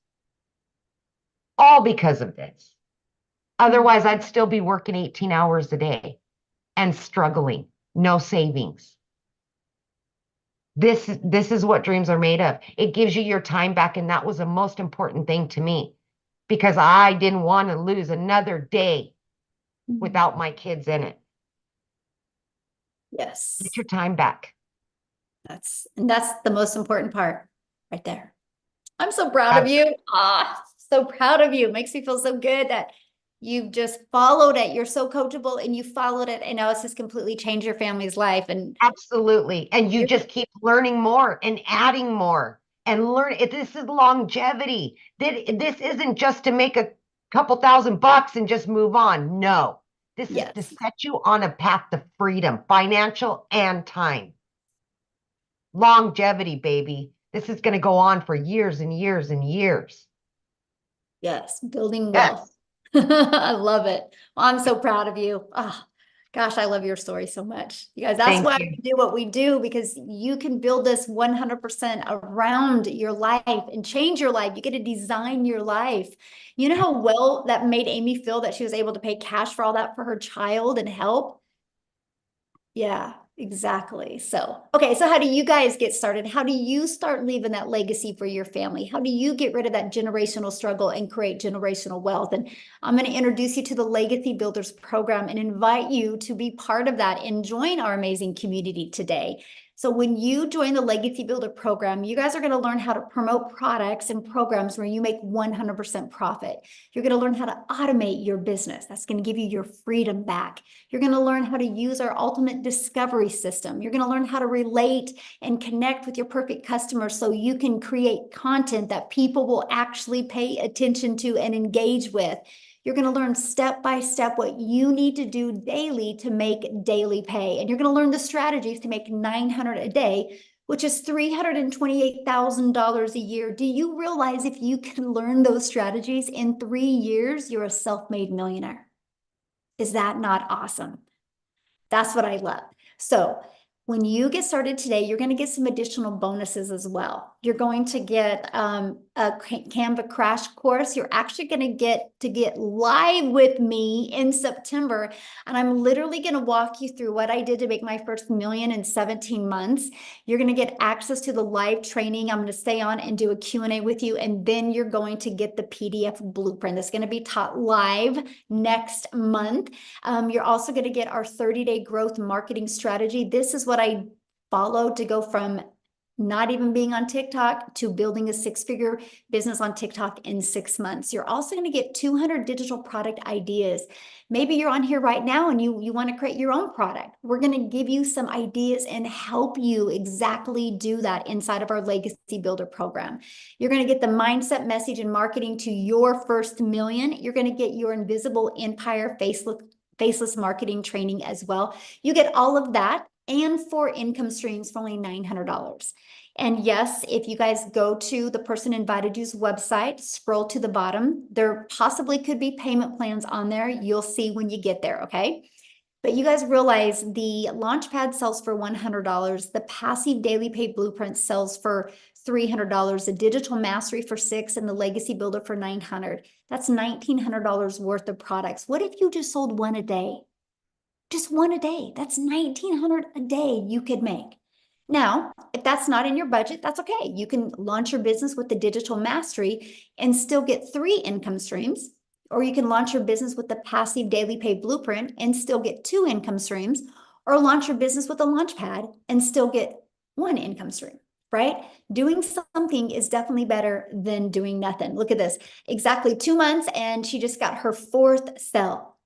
All because of this. Otherwise, I'd still be working 18 hours a day and struggling. No savings. This is what dreams are made of. It gives you your time back, and that was the most important thing to me because I didn't want to lose another day without my kids in it. Yes. Get your time back. That's the most important part right there. I'm so proud of you. So proud of you. It makes me feel so good that you've just followed it. You're so coachable and you followed it. And now it's just completely changed your family's life. And absolutely. And you just keep learning more and adding more and learn. This is longevity. This isn't just to make a couple $1,000 and just move on. No, this is to set you on a path to freedom, financial and time. Longevity, baby. This is going to go on for years and years and years. Yes, building wealth. I love it. Well, I'm so proud of you. Oh, gosh, I love your story so much. You guys, that's why we do what we do, because you can build this 100% around your life and change your life. You get to design your life. You know how well that made Amy feel that she was able to pay cash for all that for her child and help? Yeah, exactly. So, okay. So how do you guys get started? How do you start leaving that legacy for your family? How do you get rid of that generational struggle and create generational wealth? And I'm going to introduce you to the Legacy Builders program and invite you to be part of that and join our amazing community today. So when you join the Legacy Builder program, you guys are going to learn how to promote products and programs where you make 100% profit. You're going to learn how to automate your business. That's going to give you your freedom back. You're going to learn how to use our ultimate discovery system. You're going to learn how to relate and connect with your perfect customers so you can create content that people will actually pay attention to and engage with. You're going to learn step by step what you need to do daily to make daily pay. And you're going to learn the strategies to make $900 a day, which is $328,000 a year. Do you realize if you can learn those strategies in 3 years, you're a self-made millionaire? Is that not awesome? That's what I love. So when you get started today, you're going to get some additional bonuses as well. You're going to get a Canva crash course. You're actually going to get live with me in September. And I'm literally going to walk you through what I did to make my first million in 17 months. You're going to get access to the live training. I'm going to stay on and do a Q&A with you. And then you're going to get the PDF blueprint that's going to be taught live next month. You're also going to get our 30-day growth marketing strategy. This is what I followed to go from not even being on TikTok to building a 6-figure business on TikTok in 6 months. You're also going to get 200 digital product ideas. Maybe you're on here right now and you want to create your own product. We're going to give you some ideas and help you exactly do that inside of our Legacy Builder program. You're going to get the mindset, message, and marketing to your first million. You're going to get your invisible empire faceless marketing training as well. You get all of that and 4 income streams for only $900. And yes, if you guys go to the person invited you's website, scroll to the bottom, there possibly could be payment plans on there. You'll see when you get there, okay? But you guys realize the Launchpad sells for $100. The passive daily pay blueprint sells for $300. The digital mastery for $600 and the legacy builder for $900. That's $1,900 worth of products. What if you just sold one a day? Just one a day. That's $1,900 a day you could make. Now, if that's not in your budget, that's okay. You can launch your business with the digital mastery and still get 3 income streams, or you can launch your business with the passive daily pay blueprint and still get 2 income streams, or launch your business with a Launchpad and still get 1 income stream, right? Doing something is definitely better than doing nothing. Look at this, exactly 2 months and she just got her 4th sale.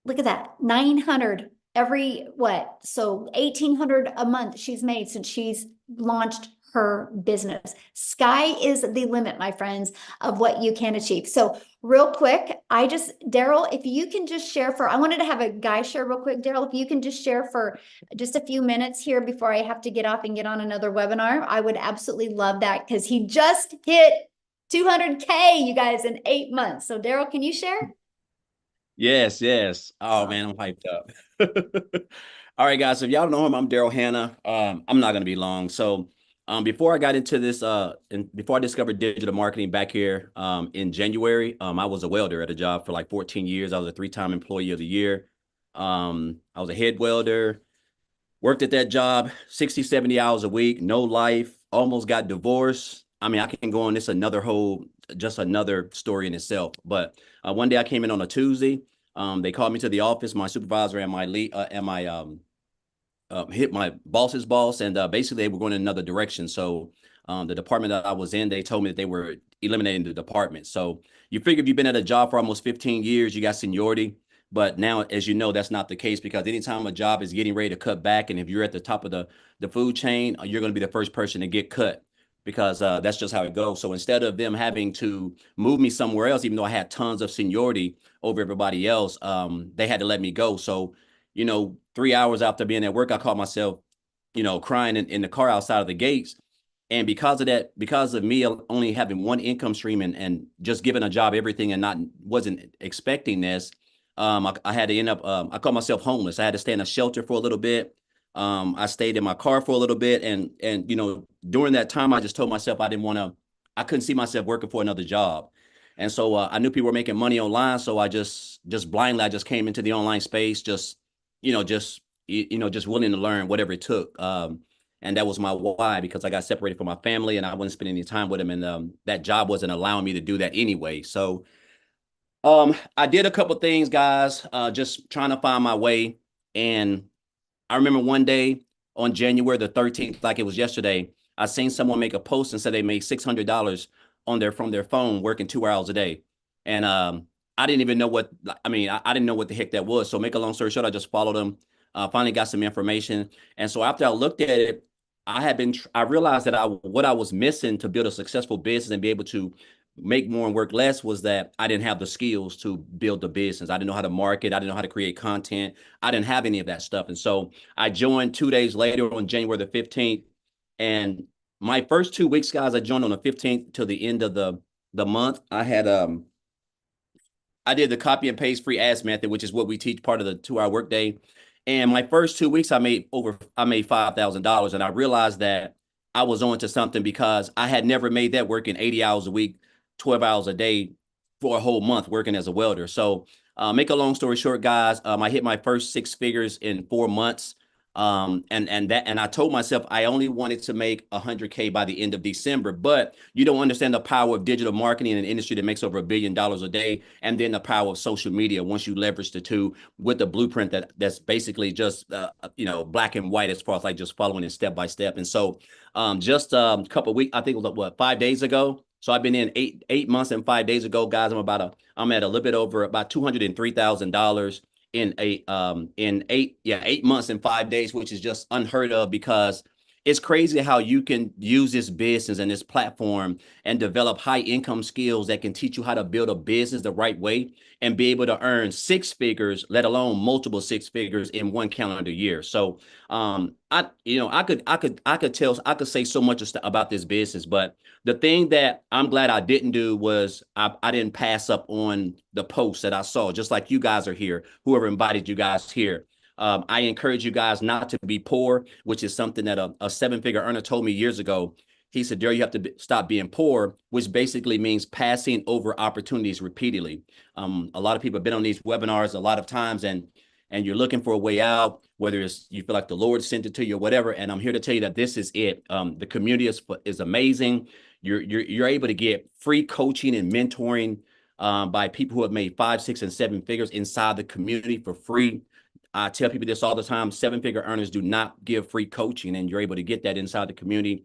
Look at that, 900 every what? So 1,800 a month she's made since she's launched her business. Sky is the limit, my friends, of what you can achieve. So real quick, Daryl, if you can just share I wanted to have a guy share real quick. Daryl, if you can just share for just a few minutes here before I have to get off and get on another webinar, I would absolutely love that because he just hit 200K, you guys, in 8 months. So Daryl, can you share? Yes, yes. Oh man, I'm hyped up. All right, guys. So if y'all don't know him, I'm Daryl Hannah. I'm not gonna be long. So before I got into this, and before I discovered digital marketing back here in January, I was a welder at a job for like 14 years. I was a 3-time employee of the year. I was a head welder, worked at that job 60, 70 hours a week, no life, almost got divorced. I mean, I can go on this just another story in itself. But one day I came in on a Tuesday. They called me to the office, my supervisor and my lead, hit my boss's boss, and basically they were going in another direction. So the department that I was in, they told me that they were eliminating the department. So you figure if you've been at a job for almost 15 years, you got seniority. But now, as you know, that's not the case, because anytime a job is getting ready to cut back, and if you're at the top of the food chain, you're going to be the first person to get cut, because that's just how it goes. So instead of them having to move me somewhere else, even though I had tons of seniority over everybody else, they had to let me go. So, 3 hours after being at work, I caught myself, crying in the car outside of the gates. And because of that, because of me only having 1 income stream and just giving a job everything and wasn't expecting this, I had to end up, I called myself homeless. I had to stay in a shelter for a little bit. I stayed in my car for a little bit. And during that time, I just told myself I couldn't see myself working for another job. And so I knew people were making money online. So I just blindly, I just came into the online space, just willing to learn whatever it took. And that was my why, because I got separated from my family and I wasn't spending any time with them. And that job wasn't allowing me to do that anyway. So I did a couple things, guys, just trying to find my way. And I remember one day on January the 13th, like it was yesterday, I seen someone make a post and said they made $600 from their phone working 2 hours a day. And I didn't even know I didn't know what the heck that was. So make a long story short, I just followed them, finally got some information. And so after I looked at it, I realized that what I was missing to build a successful business and be able to make more and work less was that I didn't have the skills to build the business. I didn't know how to market. I didn't know how to create content. I didn't have any of that stuff. And so I joined 2 days later on January the 15th. And my first 2 weeks, guys, I joined on the 15th till the end of the month. I did the copy and paste free ads method, which is what we teach, part of the 2-hour workday. And my first 2 weeks, I made $5,000. And I realized that I was on to something because I had never made that working 80 hours a week, 12 hours a day for a whole month working as a welder. So make a long story short, guys, I hit my first 6 figures in 4 months. And I told myself I only wanted to make 100K by the end of December, but you don't understand the power of digital marketing in an industry that makes over $1 billion a day, and then the power of social media once you leverage the two with the blueprint that's basically just black and white as far as like just following it step by step. And so just a couple of weeks, I think it was what, 5 days ago. So I've been in 8 months and 5 days ago, guys. I'm at a little bit over about $203,000 in 8 months and 5 days, which is just unheard of because it's crazy how you can use this business and this platform and develop high income skills that can teach you how to build a business the right way and be able to earn 6 figures, let alone multiple 6 figures in one calendar year. So I could say so much about this business, but the thing that I'm glad I didn't do was I didn't pass up on the posts that I saw, just like you guys are here, whoever invited you guys here. I encourage you guys not to be poor, which is something that a seven-figure earner told me years ago. He said, Daryl, you have to stop being poor, which basically means passing over opportunities repeatedly. A lot of people have been on these webinars a lot of times, and you're looking for a way out, whether it's you feel like the Lord sent it to you or whatever. And I'm here to tell you that this is it. The community is amazing. You're able to get free coaching and mentoring by people who have made 5, 6, and 7 figures inside the community for free. I tell people this all the time: 7-figure earners do not give free coaching, and you're able to get that inside the community.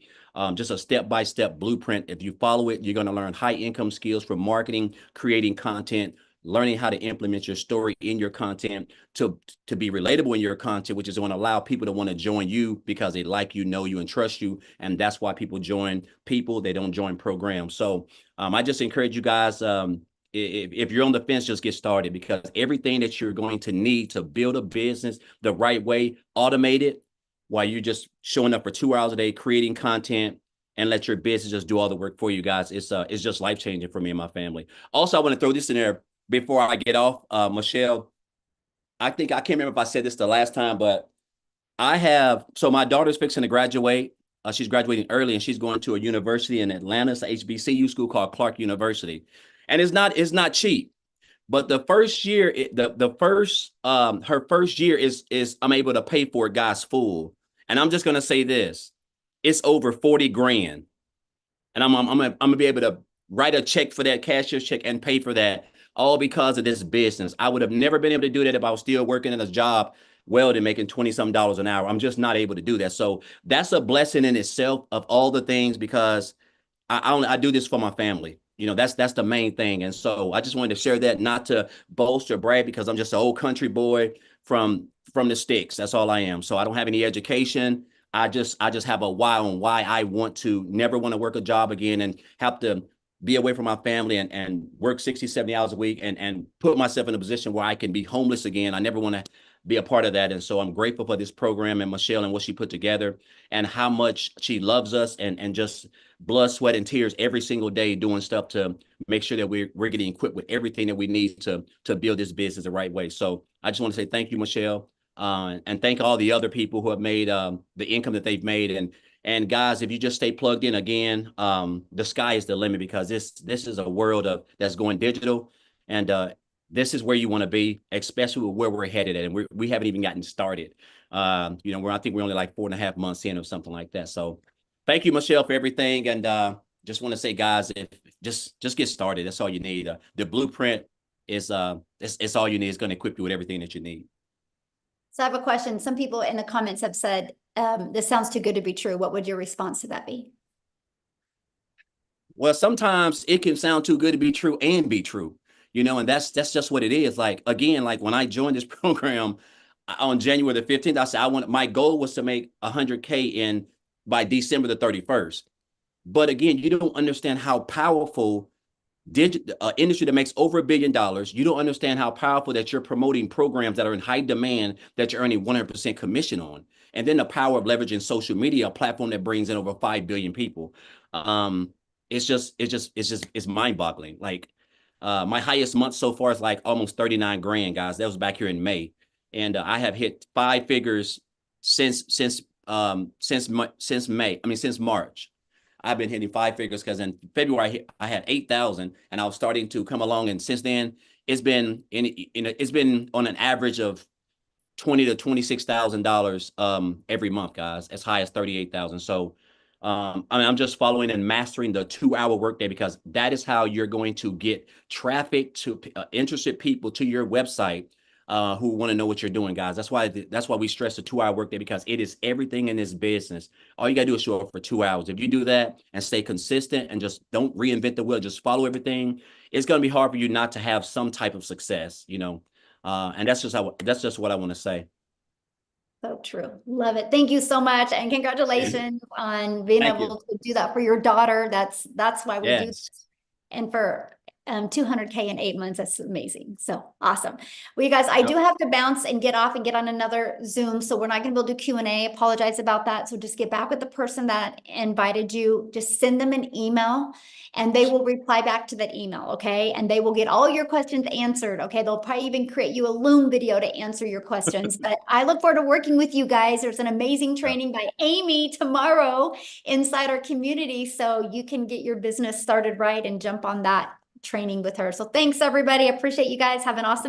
Just a step-by-step blueprint. If you follow it, you're going to learn high income skills from marketing, creating content, learning how to implement your story in your content to be relatable in your content, which is going to allow people to want to join you because they like you, know you, and trust you. And that's why people join people. They don't join programs. So I just encourage you guys, if you're on the fence, just get started, because everything that you're going to need to build a business the right way, automate it while you're just showing up for 2 hours a day, creating content, and let your business just do all the work for you guys. It's just life-changing for me and my family. Also, I want to throw this in there before I get off. Michelle, I can't remember if I said this the last time, but so my daughter's fixing to graduate. She's graduating early, and she's going to a university in Atlanta. It's an HBCU school called Clark University. And it's not cheap, but the first year, her first year is I'm able to pay for it, guys, full. And I'm just gonna say this: it's over 40 grand, and I'm gonna be able to write a check for that, cashier's check, and pay for that, all because of this business. I would have never been able to do that if I was still working in a job, welding, making 20-some dollars an hour. I'm just not able to do that. So that's a blessing in itself of all the things, because I do this for my family. That's the main thing. And so I just wanted to share that, not to boast or brag, because I'm just an old country boy from the sticks. That's all I am. So I don't have any education. I just have a why on why I never want to work a job again and have to be away from my family and work 60, 70 hours a week and put myself in a position where I can be homeless again. I never want to be a part of that. And so I'm grateful for this program and Michelle and what she put together and how much she loves us and just blood, sweat, and tears every single day doing stuff to make sure that we're getting equipped with everything that we need to build this business the right way. So I just want to say thank you, Michelle, and thank all the other people who have made the income that they've made. And guys, if you just stay plugged in, again, the sky is the limit, because this is a world that's going digital, and this is where you want to be, especially with where we're headed at. And we haven't even gotten started. I think we're only like 4.5 months in or something like that. So thank you, Michelle, for everything. And just want to say, guys, just get started. That's all you need. The blueprint is it's all you need. It's going to equip you with everything that you need. So I have a question. Some people in the comments have said, this sounds too good to be true. What would your response to that be? Well, sometimes it can sound too good to be true and be true, and that's just what it is. Like, again, like when I joined this program on January the 15th, I said my goal was to make 100K by December the 31st. But again, you don't understand how powerful industry that makes over $1 billion. You don't understand how powerful that you're promoting programs that are in high demand that you're earning 100% commission on. And then the power of leveraging social media, a platform that brings in over 5 billion people. It's mind boggling. Like my highest month so far is like almost 39 grand, guys. That was back here in May. And I have hit 5 figures since since May. I mean, since March. I've been hitting 5 figures because in February I had 8,000, and I was starting to come along. And since then, it's been it's been on an average of $20,000 to $26,000 every month, guys, as high as 38,000. So I mean, I'm just following and mastering the 2-hour workday, because that is how you're going to get traffic to interested people to your website who want to know what you're doing, guys. That's why we stress the 2-hour workday, because it is everything in this business. All you gotta do is show up for 2 hours. If you do that and stay consistent and just don't reinvent the wheel, just follow everything, it's gonna be hard for you not to have some type of success, you know. And that's just what I want to say. So true. Love it. Thank you so much. And congratulations on being Thank able to do that for your daughter. That's why we do Yes. this. And for 200K in 8 months, that's amazing. So awesome. Well, you guys, I do have to bounce and get off and get on another Zoom. So we're not going to be able to do Q&A. Apologize about that. So just get back with the person that invited you. Just send them an email and they will reply back to that email. Okay. And they will get all your questions answered. Okay. They'll probably even create you a Loom video to answer your questions. But I look forward to working with you guys. There's an amazing training by Amy tomorrow inside our community. So you can get your business started right and jump on that training with her. So thanks everybody. I appreciate you guys. Have an awesome